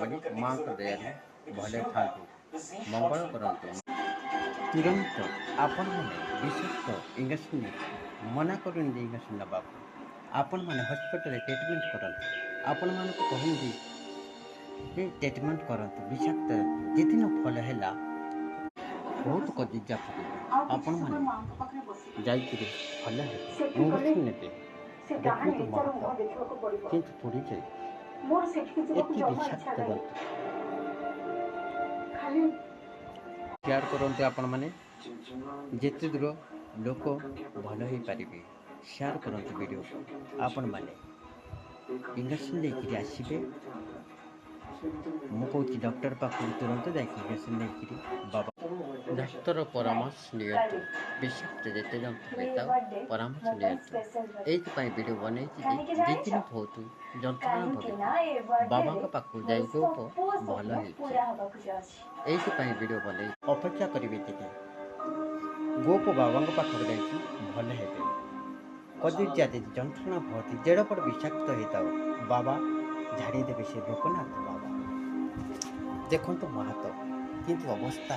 ବୋଲି ମାଆଙ୍କ ଦୟାରୁ ଭଲ ଥାନ୍ତୁ, ମଙ୍ଗଳ କରନ୍ତୁ। ତୁରନ୍ତ ଆପଣମାନେ ବିଷାକ୍ତ ଇଞ୍ଜେକ୍ସନ୍ ମନା କରୁଛନ୍ତି ଇଞ୍ଜେକ୍ସନ୍ ନେବାକୁ। ଆପଣମାନେ ହସ୍ପିଟାଲରେ ଟ୍ରିଟମେଣ୍ଟ କରନ୍ତୁ। ଆପଣମାନଙ୍କୁ କହୁଛନ୍ତି ଯେ ଟ୍ରିଟମେଣ୍ଟ କରନ୍ତୁ। ବିଷାକ୍ତ ଯେଦିନ ଭଲ ହେଲା ବହୁତ କଜିଜା ପଡ଼ିବ। ଆପଣମାନେ ଯାଇକିରି ଭଲ ହେବେ, ଇଞ୍ଜେକ୍ସନ୍ ନେବେ। ଦେଖନ୍ତୁ ମହତ କିନ୍ତୁ ପଡ଼ିଯାଏ ଏଠି ବିଷାକ୍ତ ଜନ୍ତୁ। ସେୟାର କରନ୍ତୁ ଆପଣମାନେ, ଯେତେ ଦୂର ଲୋକ ଭଲ ହେଇପାରିବେ ସେୟାର କରନ୍ତୁ ଭିଡ଼ିଓକୁ। ଆପଣମାନେ ଇଞ୍ଜେକ୍ସନ୍ ନେଇକିରି ଆସିବେ। ମୁଁ କହୁଛି ଡକ୍ଟର ପାଖକୁ ତୁରନ୍ତ ଯାଇକି ଇଞ୍ଜେକ୍ସନ୍ ନେଇକିରି ବାବା ଡାକ୍ତର ପରାମର୍ଶ ନିଅନ୍ତୁ। ବିଷାକ୍ତ ଯେତେ ଜନ୍ତୁ ହୋଇଥାଉ ପରାମର୍ଶ ନିଅନ୍ତୁ। ଏଇଥିପାଇଁ ଭିଡ଼ିଓ ବନେଇଛି ଯେ ଦୁଇ ଦିନ ବହୁତ ଯନ୍ତ୍ରଣା ଭୋଗିଛି, ବାବାଙ୍କ ପାଖକୁ ଯାଇ ଗୋପ ଭଲ ହେଇଛି। ଏଇଥିପାଇଁ ଭିଡ଼ିଓ ବନେଇ ଅପେକ୍ଷା କରିବେ ଟିକେ, ଗୋପ ବାବାଙ୍କ ପାଖକୁ ଯାଇକି ଭଲ ହେବେ। କଜିଜା ଯଦି ଯନ୍ତ୍ରଣା ବହୁତ ଯେଡ଼େ ବଡ଼ ବିଷାକ୍ତ ହେଇଥାଉ ବାବା ଝାଡ଼ି ଦେବେ। ସେ ଲୋକନାଥ ବାବା ଦେଖନ୍ତୁ ମାହାତ କିନ୍ତୁ ଅବସ୍ଥା